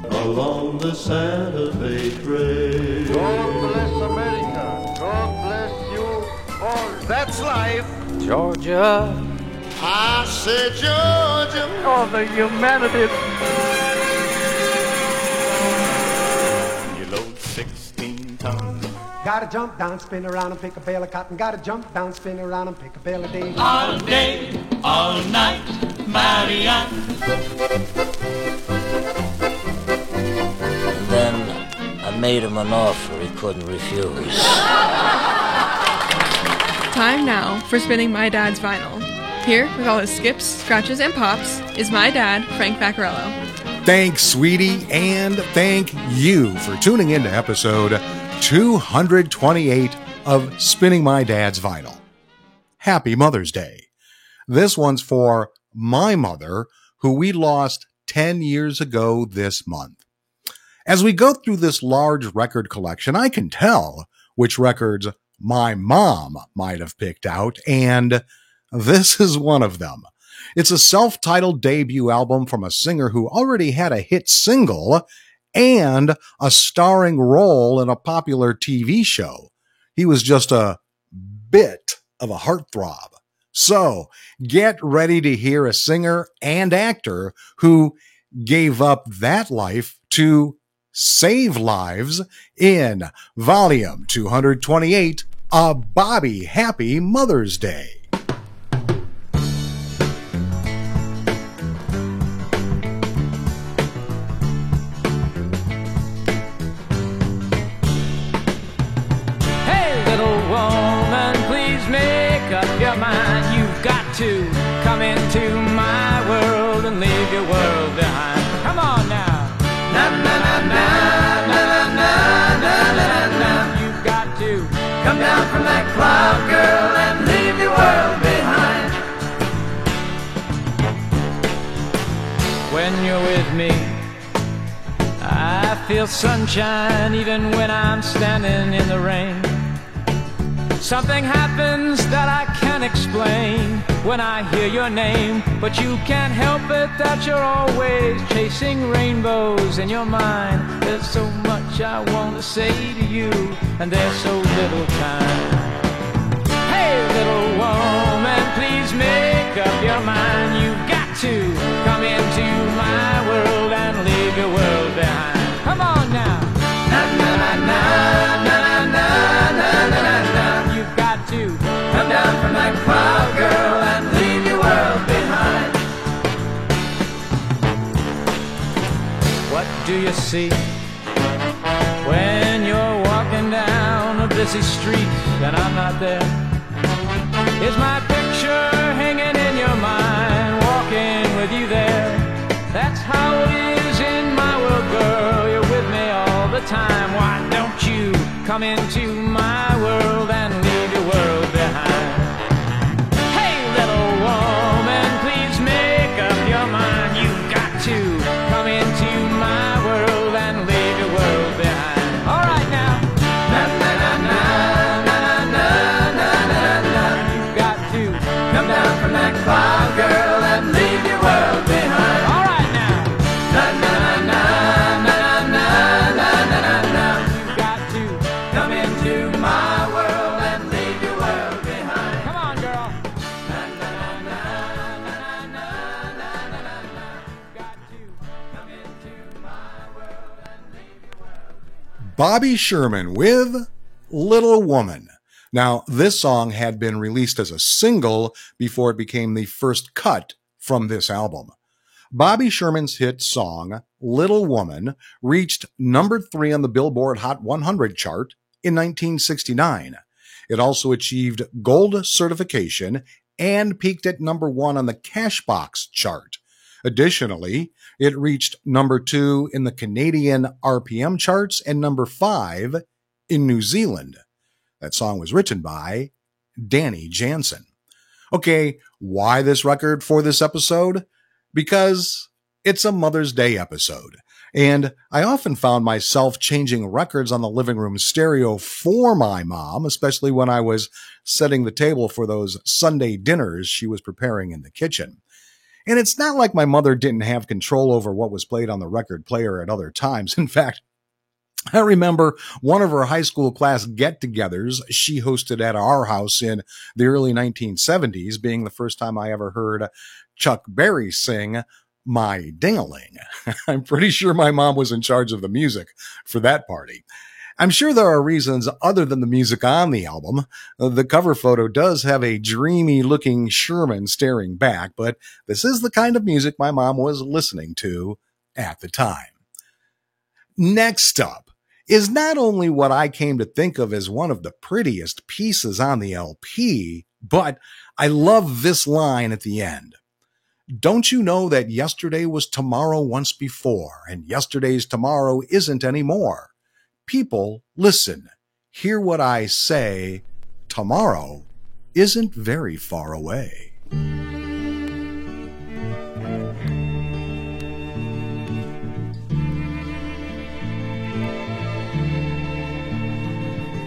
Along the Santa Fe Trail. God bless America. God bless you all. That's life. Georgia. I said Georgia. Oh, the humanity. You load 16 tons. Gotta jump down, spin around and pick a bale of cotton. Gotta jump down, spin around and pick a bale of day. All day, all night, Marianne. And then I made him an offer he couldn't refuse. Time now for spinning my dad's vinyl. Here, with all his skips, scratches, and pops, is my dad, Frank Vaccarello. Thanks, sweetie, and thank you for tuning in to episode 228 of Spinning My Dad's Vinyl. Happy Mother's Day. This one's for my mother, who we lost 10 years ago this month. As we go through this large record collection, I can tell which records my mom might have picked out, and this is one of them. It's a self-titled debut album from a singer who already had a hit single and a starring role in a popular TV show. He was just a bit of a heartthrob. So get ready to hear a singer and actor who gave up that life to save lives in volume 228, A Bobby Happy Mother's Day. Your mind, you've got to come into my world and leave your world behind. Come on now. Na na na na na na na na na. You've got to come down from that cloud, girl, and leave your world behind. When you're with me, I feel sunshine even when I'm standing in the rain. Something happens that I can't explain when I hear your name, but you can't help it that you're always chasing rainbows in your mind. There's so much I want to say to you, and there's so little time. Hey, little woman, please make up your mind. You've got to come into my world and leave your world behind. Come on now. Na na na na na na na na na na. You've got to come down from that cloud, girl, and leave your world behind. What do you see when you're walking down a busy street and I'm not there? Is my picture hanging in your mind, walking with you there? That's how it is in my world, girl. You're with me all the time. Why don't you come into my world and leave your world behind? Hey, little woman, please make up your mind. You've got to come into my world and leave your world behind. All right now. Na na na na na na na na na. You've got to come down from that cloud, girl, and leave your world behind. All right now. Na na na na na na na na na. You've got to come into my world and leave your world behind. Come on, girl. Na na na na na na na na na. You've got to come into my world and leave your world behind. Bobby Sherman with Little Woman. Now, this song had been released as a single before it became the first cut from this album. Bobby Sherman's hit song, Little Woman, reached number 3 on the Billboard Hot 100 chart in 1969. It also achieved gold certification and peaked at number 1 on the Cashbox chart. Additionally, it reached number 2 in the Canadian RPM charts and number 5 in New Zealand. That song was written by Danny Jansen. Okay, why this record for this episode? Because it's a Mother's Day episode, and I often found myself changing records on the living room stereo for my mom, especially when I was setting the table for those Sunday dinners she was preparing in the kitchen. And it's not like my mother didn't have control over what was played on the record player at other times. In fact, I remember one of her high school class get-togethers she hosted at our house in the early 1970s, being the first time I ever heard Chuck Berry sing My Ding-a-ling. I'm pretty sure my mom was in charge of the music for that party. I'm sure there are reasons other than the music on the album. The cover photo does have a dreamy-looking Sherman staring back, but this is the kind of music my mom was listening to at the time. Next up is not only what I came to think of as one of the prettiest pieces on the LP, but I love this line at the end. Don't you know that yesterday was tomorrow once before, and yesterday's tomorrow isn't anymore? People, listen, hear what I say. Tomorrow isn't very far away.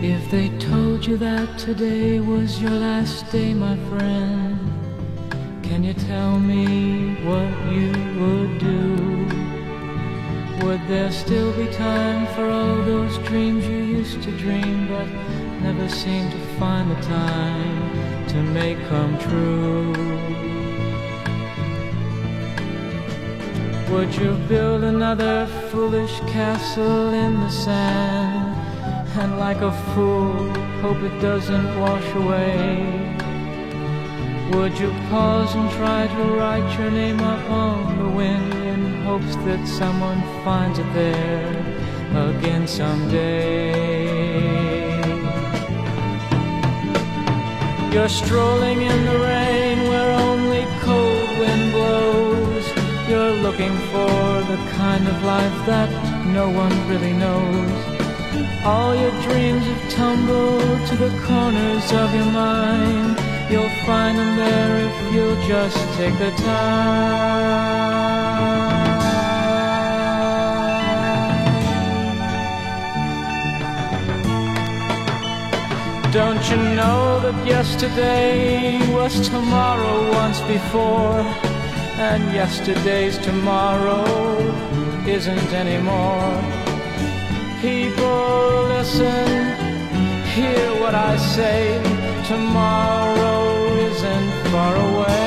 If they told you that today was your last day, my friend, can you tell me what you would do? Would there still be time for all those dreams you used to dream but never seemed to find the time to make come true? Would you build another foolish castle in the sand and like a fool hope it doesn't wash away? Would you pause and try to write your name up on the wind in hopes that someone finds it there again someday? You're strolling in the rain where only cold wind blows. You're looking for the kind of life that no one really knows. All your dreams have tumbled to the corners of your mind. You'll find them there if you'll just take the time. Don't you know that yesterday was tomorrow once before, and yesterday's tomorrow isn't anymore? People, listen, hear what I say. Tomorrow isn't far away.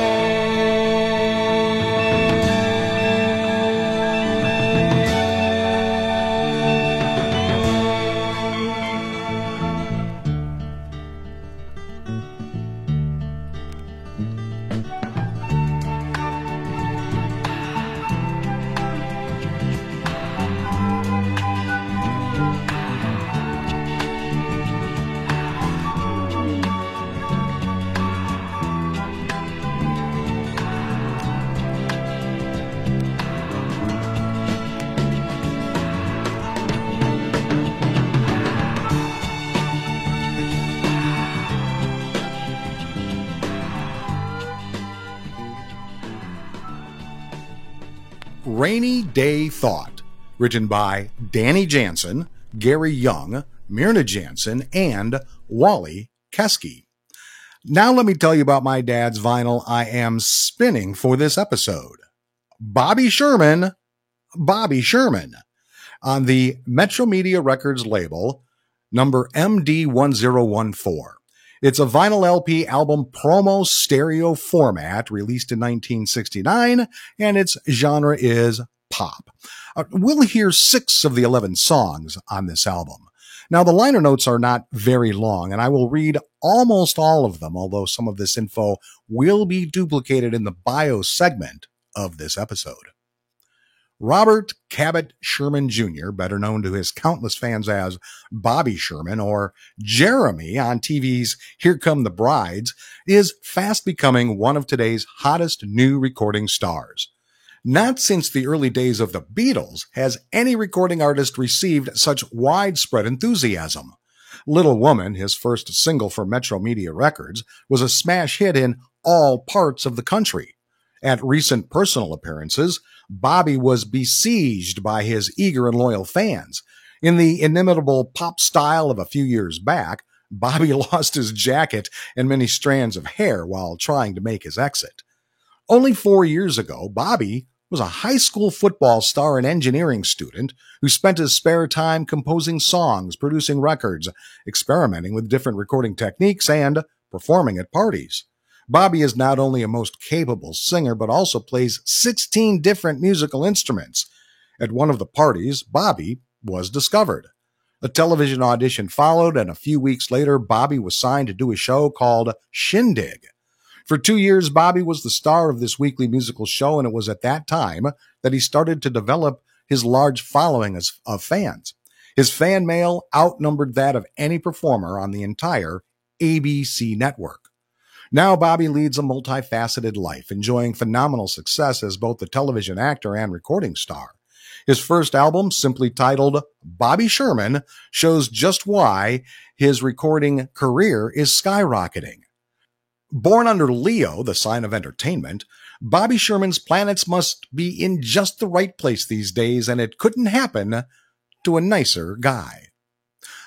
Rainy Day Thought, written by Danny Jansen, Gary Young, Myrna Jansen, and Wally Keski. Now let me tell you about my dad's vinyl I am spinning for this episode. Bobby Sherman, on the Metro Media Records label, number MD1014. It's a vinyl LP album promo stereo format released in 1969, and its genre is pop. We'll hear 6 of the 11 songs on this album. Now, the liner notes are not very long, and I will read almost all of them, although some of this info will be duplicated in the bio segment of this episode. Robert Cabot Sherman Jr., better known to his countless fans as Bobby Sherman or Jeremy on TV's Here Come the Brides, is fast becoming one of today's hottest new recording stars. Not since the early days of the Beatles has any recording artist received such widespread enthusiasm. Little Woman, his first single for Metro Media Records, was a smash hit in all parts of the country. At recent personal appearances, Bobby was besieged by his eager and loyal fans. In the inimitable pop style of a few years back, Bobby lost his jacket and many strands of hair while trying to make his exit. Only 4 years ago, Bobby was a high school football star and engineering student who spent his spare time composing songs, producing records, experimenting with different recording techniques, and performing at parties. Bobby is not only a most capable singer, but also plays 16 different musical instruments. At one of the parties, Bobby was discovered. A television audition followed, and a few weeks later, Bobby was signed to do a show called Shindig. For 2 years, Bobby was the star of this weekly musical show, and it was at that time that he started to develop his large following of fans. His fan mail outnumbered that of any performer on the entire ABC network. Now Bobby leads a multifaceted life, enjoying phenomenal success as both a television actor and recording star. His first album, simply titled Bobby Sherman, shows just why his recording career is skyrocketing. Born under Leo, the sign of entertainment, Bobby Sherman's planets must be in just the right place these days, and it couldn't happen to a nicer guy.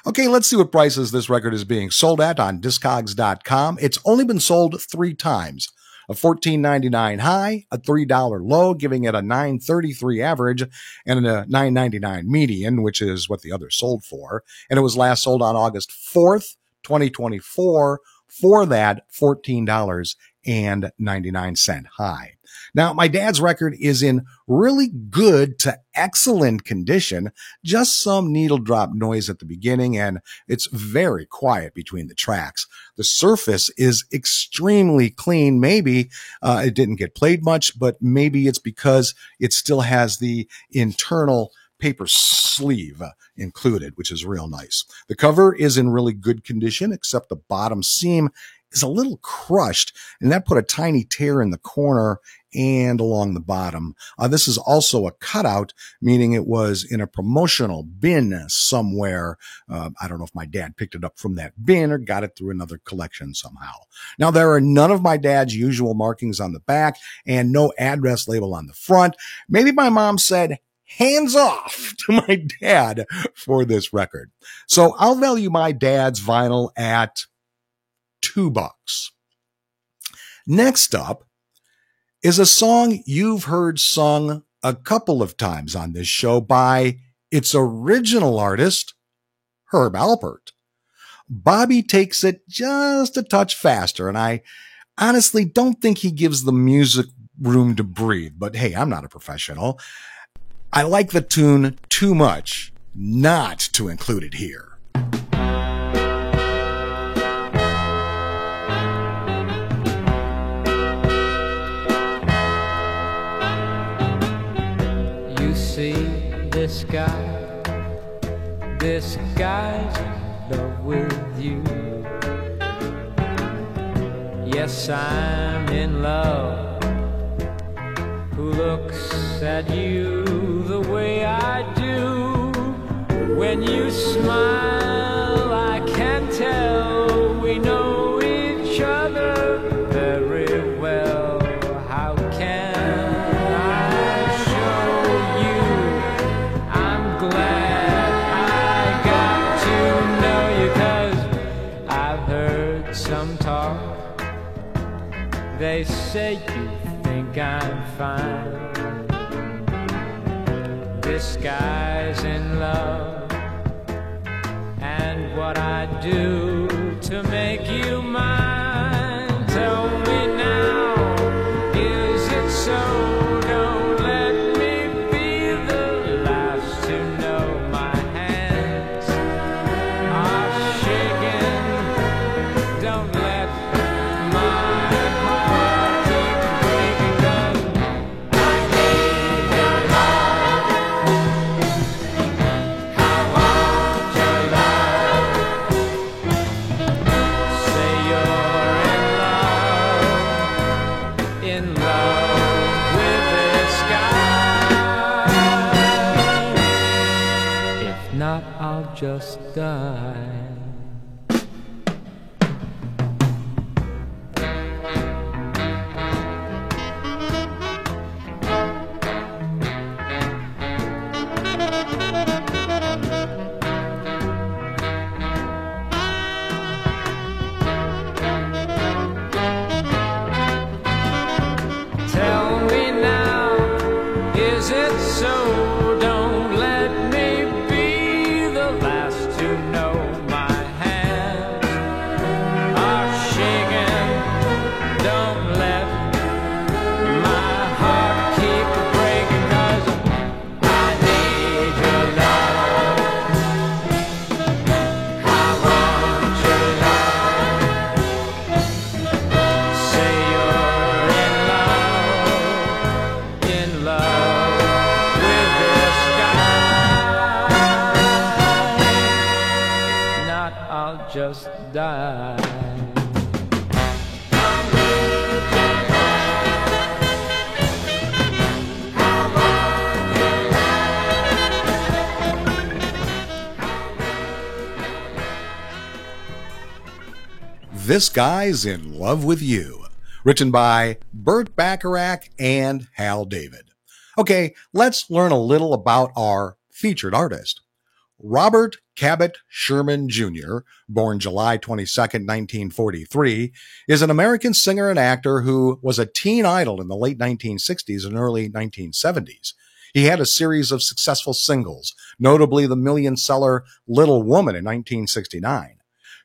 Okay, let's see what prices this record is being sold at on Discogs.com. It's only been sold 3 times. A $14.99 high, a $3 low, giving it a $9.33 average, and a $9.99 median, which is what the other sold for. And it was last sold on August 4th, 2024, for that $14.99 high. Now, my dad's record is in really good to excellent condition, just some needle drop noise at the beginning, and it's very quiet between the tracks. The surface is extremely clean. Maybe it didn't get played much, but maybe it's because it still has the internal paper sleeve included, which is real nice. The cover is in really good condition, except the bottom seam is a little crushed, and that put a tiny tear in the corner and along the bottom. This is also a cutout, meaning it was in a promotional bin somewhere. I don't know if my dad picked it up from that bin or got it through another collection somehow. Now, there are none of my dad's usual markings on the back and no address label on the front. Maybe my mom said, hands off to my dad for this record. So I'll value my dad's vinyl at $2. Next up is a song you've heard sung a couple of times on this show by its original artist, Herb Alpert. Bobby takes it just a touch faster, and I honestly don't think he gives the music room to breathe, but hey, I'm not a professional. I like the tune too much not to include it here. This guy's in love with you. Yes, I'm in love. Who looks at you the way I do? When you smile, I can tell we know each other very well. How can they say you think I'm fine? This guy's in love, and what I do to make you mine? Tell me now, is it so? Don't let me be the last to know. My hands are shaking. Don't let my just die. So don't let me be the last to know my hands are shaking. Don't let my heart keep breaking, 'cause I need your love. I want your love. Say you're in love with this guy. Not I'll just die. This Guy's in Love with You, written by Burt Bacharach and Hal David. Okay, let's learn a little about our featured artist. Robert Cabot Sherman Jr., born July 22, 1943, is an American singer and actor who was a teen idol in the late 1960s and early 1970s. He had a series of successful singles, notably the million-seller Little Woman in 1969.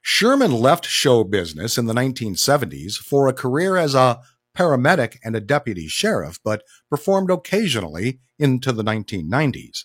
Sherman left show business in the 1970s for a career as a paramedic and a deputy sheriff, but performed occasionally into the 1990s.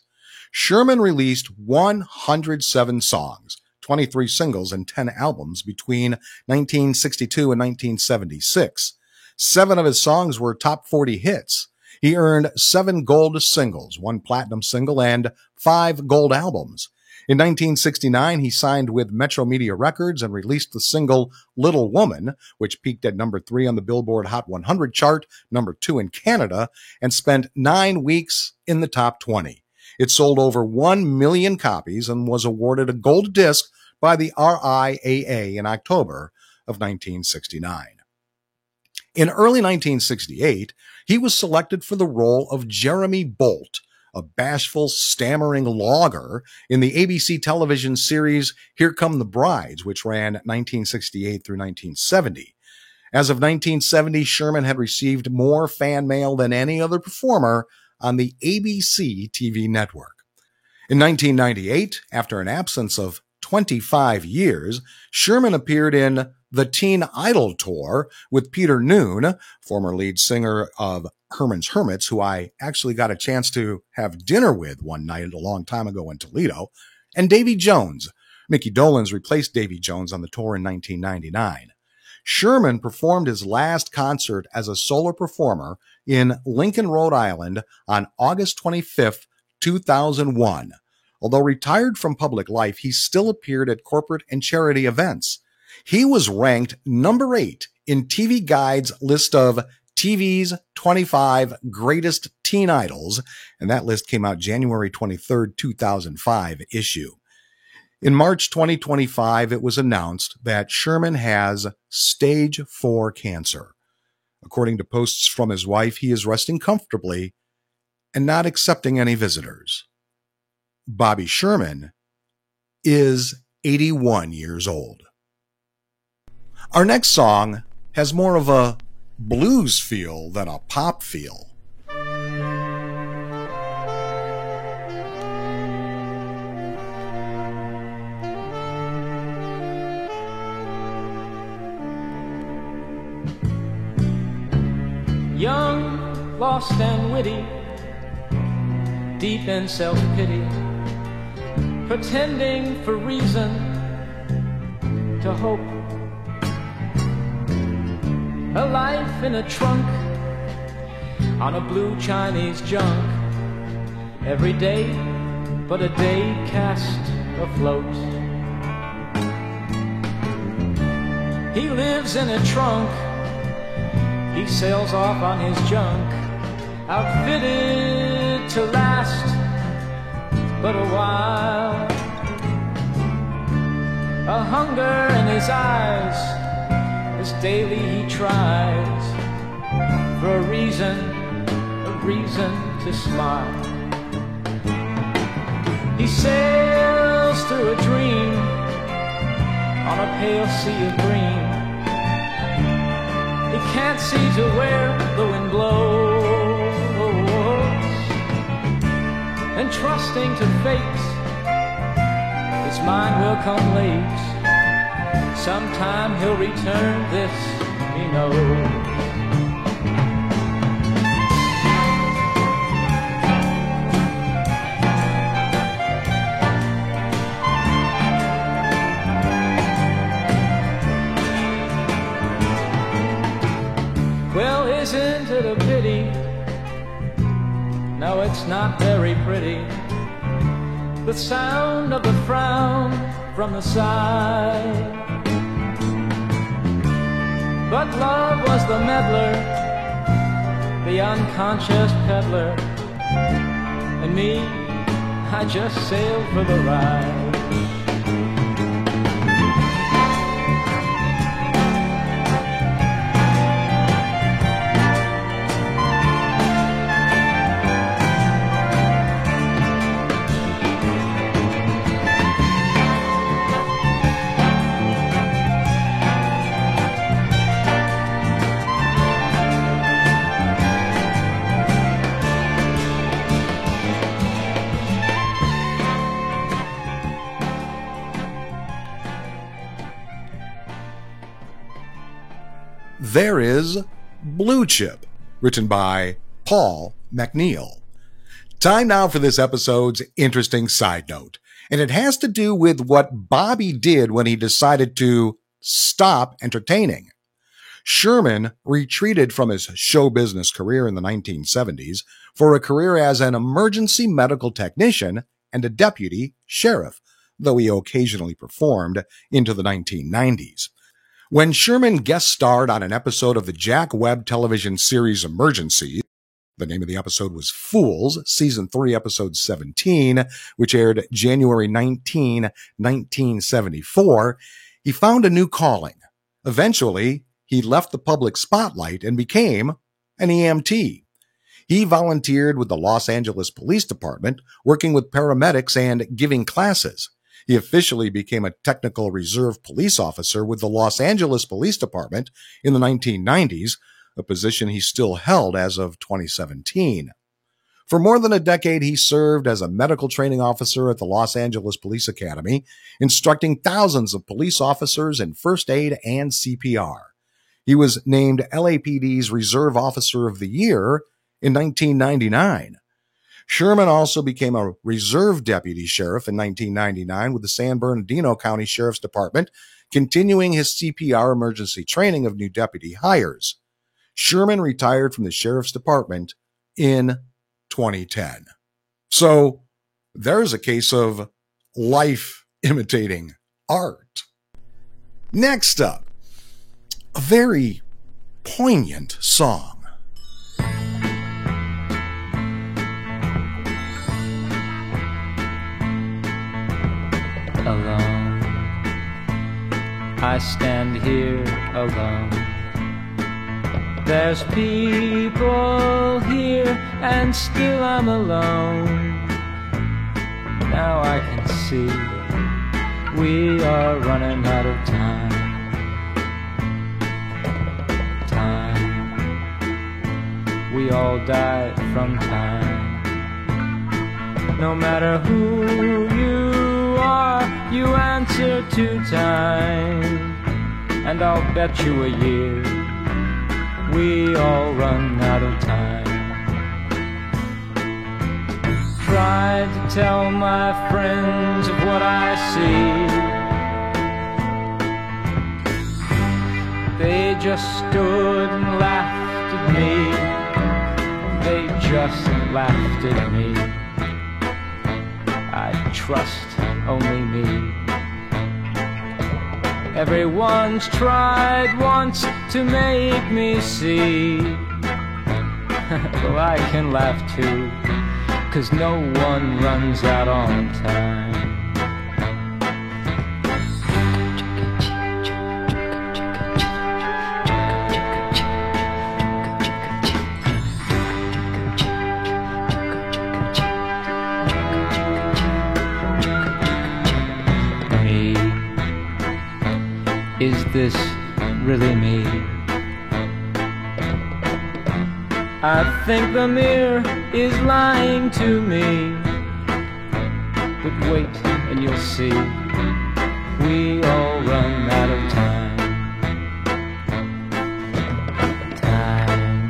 Sherman released 107 songs, 23 singles, and 10 albums between 1962 and 1976. 7 of his songs were top 40 hits. He earned 7 gold singles, 1 platinum single, and 5 gold albums. In 1969, he signed with Metro Media Records and released the single Little Woman, which peaked at number 3 on the Billboard Hot 100 chart, number 2 in Canada, and spent 9 weeks in the top 20. It sold over 1 million copies and was awarded a gold disc by the RIAA in October of 1969. In early 1968, he was selected for the role of Jeremy Bolt, a bashful, stammering logger in the ABC television series Here Come the Brides, which ran 1968 through 1970. As of 1970, Sherman had received more fan mail than any other performer on the ABC TV network. In 1998, after an absence of 25 years, Sherman appeared in the Teen Idol Tour with Peter Noone, former lead singer of Herman's Hermits, who I actually got a chance to have dinner with one night a long time ago in Toledo, and Davy Jones. Mickey Dolenz replaced Davy Jones on the tour in 1999. Sherman performed his last concert as a solo performer in Lincoln, Rhode Island on August 25, 2001. Although retired from public life, he still appeared at corporate and charity events. He was ranked number 8 in TV Guide's list of TV's 25 Greatest Teen Idols, and that list came out January 23, 2005 issue. In March 2025, it was announced that Sherman has stage 4 cancer. According to posts from his wife, he is resting comfortably and not accepting any visitors. Bobby Sherman is 81 years old. Our next song has more of a blues feel than a pop feel. Young, lost and witty, deep in self-pity, pretending for reason to hope. A life in a trunk on a blue Chinese junk. Every day but a day cast afloat. He lives in a trunk. He sails off on his junk, outfitted to last but a while. A hunger in his eyes, as daily he tries for a reason to smile. He sails through a dream on a pale sea of green. He can't see to where the wind blows. and trusting to fate. This mine will come late. Sometime he'll return, this he knows. Well, isn't it a pity? No, it's not very pretty. The sound of the frown from the side. But love was the meddler, the unconscious peddler, and me, I just sailed for the ride. There is Blue Chip, written by Paul McNeil. Time now for this episode's interesting side note, and it has to do with what Bobby did when he decided to stop entertaining. Sherman retreated from his show business career in the 1970s for a career as an emergency medical technician and a deputy sheriff, though he occasionally performed into the 1990s. When Sherman guest starred on an episode of the Jack Webb television series Emergency, the name of the episode was Fools, Season 3, Episode 17, which aired January 19, 1974, he found a new calling. Eventually, he left the public spotlight and became an EMT. He volunteered with the Los Angeles Police Department, working with paramedics and giving classes. He officially became a technical reserve police officer with the Los Angeles Police Department in the 1990s, a position he still held as of 2017. For more than a decade, he served as a medical training officer at the Los Angeles Police Academy, instructing thousands of police officers in first aid and CPR. He was named LAPD's Reserve Officer of the Year in 1999. Sherman also became a reserve deputy sheriff in 1999 with the San Bernardino County Sheriff's Department, continuing his CPR emergency training of new deputy hires. Sherman retired from the Sheriff's Department in 2010. So there's a case of life imitating art. Next up, a very poignant song. Alone, I stand here alone. There's people here and still I'm alone. Now I can see we are running out of time. We all die from time. No matter who you are, you answer to time. And I'll bet you a year we all run out of time. Tried to tell my friends of what I see. They just stood and laughed at me. They just laughed at me. I trust only me. Everyone's tried once to make me see. Well, I can laugh too, 'cause no one runs out on time. Is this really me? I think the mirror is lying to me. but wait and you'll see. We all run out of time. Time.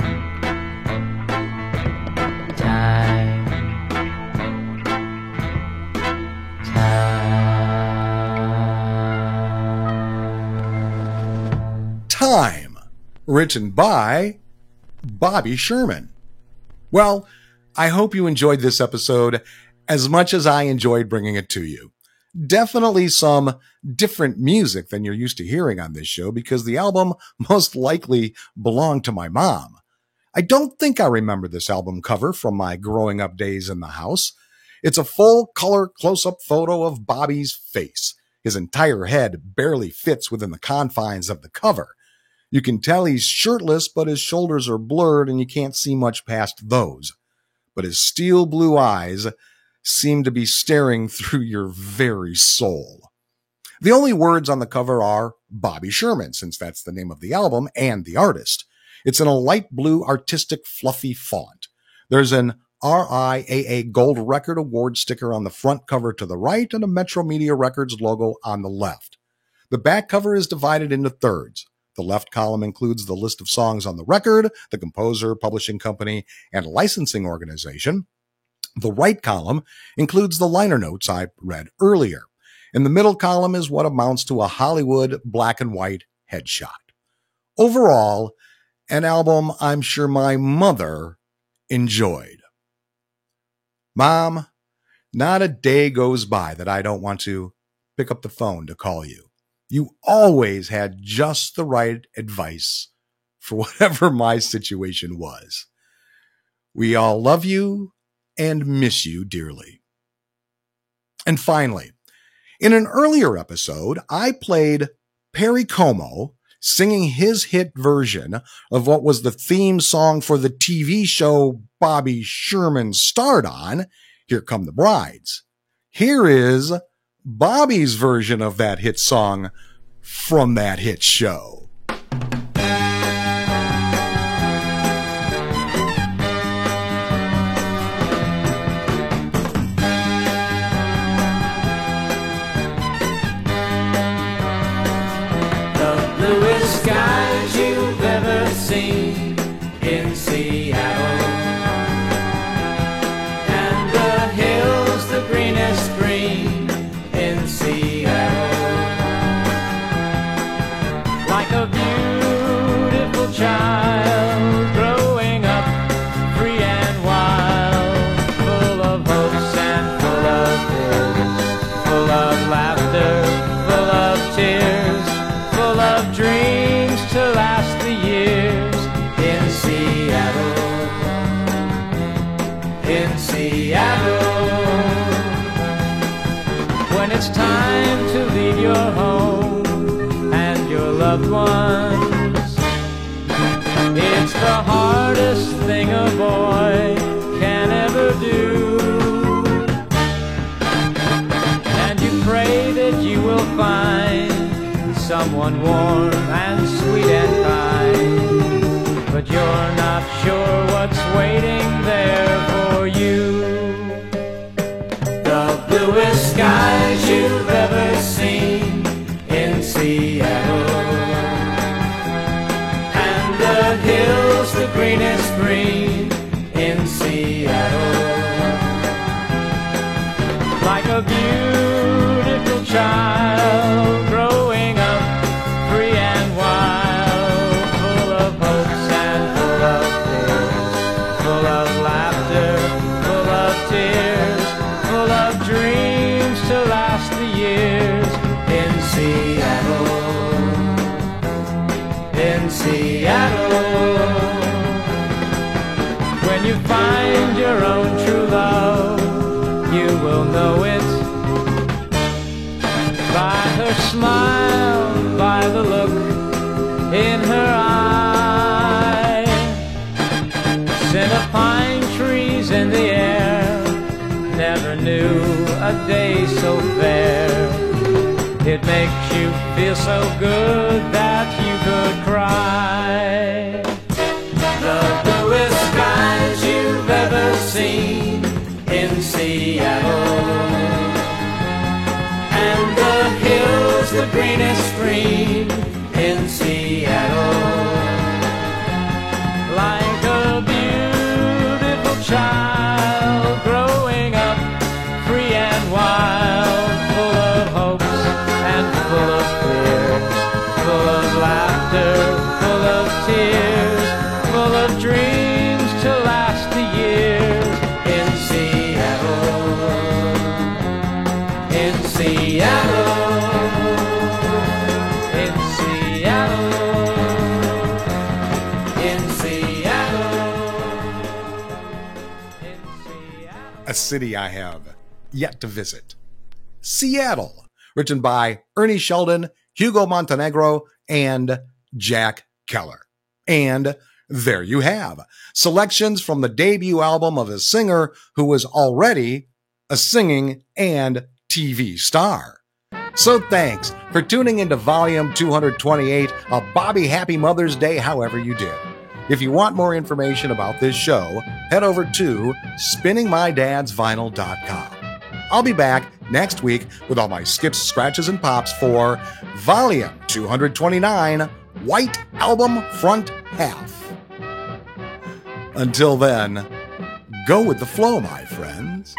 Time. Time. Time, written by Bobby Sherman. Well, I hope you enjoyed this episode as much as I enjoyed bringing it to you. Definitely some different music than you're used to hearing on this show because the album most likely belonged to my mom. I don't think I remember this album cover from my growing up days in the house. It's a full color close-up photo of Bobby's face. His entire head barely fits within the confines of the cover. You can tell he's shirtless, but his shoulders are blurred and you can't see much past those. But his steel blue eyes seem to be staring through your very soul. The only words on the cover are Bobby Sherman, since that's the name of the album and the artist. It's in a light blue, artistic, fluffy font. There's an RIAA Gold Record Award sticker on the front cover to the right and a Metro Media Records logo on the left. The back cover is divided into thirds. The left column includes the list of songs on the record, the composer, publishing company, and licensing organization. The right column includes the liner notes I read earlier. And the middle column is what amounts to a Hollywood black and white headshot. Overall, an album I'm sure my mother enjoyed. Mom, not a day goes by that I don't want to pick up the phone to call you. You always had just the right advice for whatever my situation was. We all love you and miss you dearly. And finally, in an earlier episode, I played Perry Como singing his hit version of what was the theme song for the TV show Bobby Sherman starred on, Here Come the Brides. Here is Bobby's version of that hit song from that hit show. The bluest skies you've ever seen in Seattle, and the hills the greenest green in Seattle. Like a beautiful child growing up free and wild, full of hopes and full of fears, full of laughter, full of tears, full of dreams to last the years in Seattle, in Seattle. When it's time to leave your home and your loved ones, it's the hardest thing a boy can ever do. And you pray that you will find someone warm and sweet and kind, but you're not sure what's waiting there for you. The bluest skies you've ever seen in Seattle, and the hills the greenest green in Seattle. Like a beautiful child growing up free and wild, full of hopes and full of fears, full of laughter, full of tears, full of dreams to last the years in Seattle, in Seattle. When you find your own true love, you will know it by her smile, by the look in her eye. Scent of pine trees in the air, never knew a day so fair. It makes you feel so good that you could cry. The bluest skies you've ever seen in Seattle, greenest stream in Seattle. Like a beautiful child growing up free and wild, full of hopes and full of fears, full of laughter, full of tears, full of dreams to last the years in Seattle, in Seattle, in Seattle, in Seattle, in Seattle. A city I have yet to visit. Seattle, written by Ernie Sheldon, Hugo Montenegro, and Jack Keller. And there you have selections from the debut album of a singer who was already a singing and TV star. So thanks for tuning into volume 228 of Bobby Happy Mother's Day however you did. If you want more information about this show, head over to spinningmydadsvinyl.com. I'll be back next week with all my skips, scratches, and pops for volume 229, White Album Front Half. Until then, go with the flow, my friends.